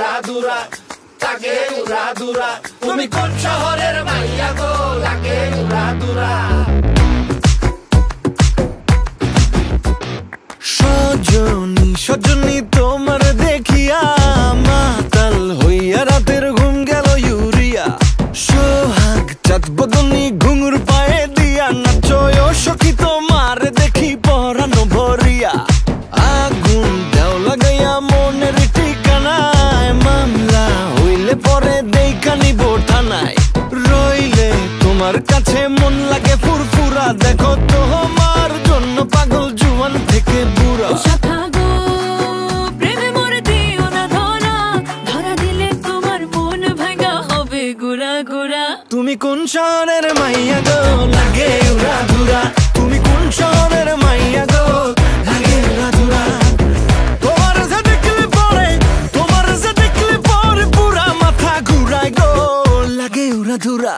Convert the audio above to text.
উড়া দুরা লাগে উড়া দুরা তুমি কোন শহরের মাইয়া গো লাগে উড়া দুরা সজনী সজনী তোমার দেখিয়া মাতাল হইয়া রাতের ঘুম গেল ইউরিয়া সোহাগ চাঁদ বদনী ঘুঙুর পায়ে দিয়া নাচয় সখী তোমার দেখি পরানো ভরিয়া আগুন দাও লাগাইয়া মনের ঠিকানায় মামলা হইলে পরে দেখা নিব থানায় রইলে তোমার কাছে মন লাগে ফুরফুরা দেখো তোমার জন্য পাগল জুয়ান থেকে বুড়া তুমি কোন শহরের মাইয়া গো লাগে উড়া ধুরা তুমি কোন শহরের মাইয়া গো লাগে উড়া ধুরা তোমার যে দেখলে পরে পুরা মাথা ঘুরায় গো লাগে উড়া ধুরা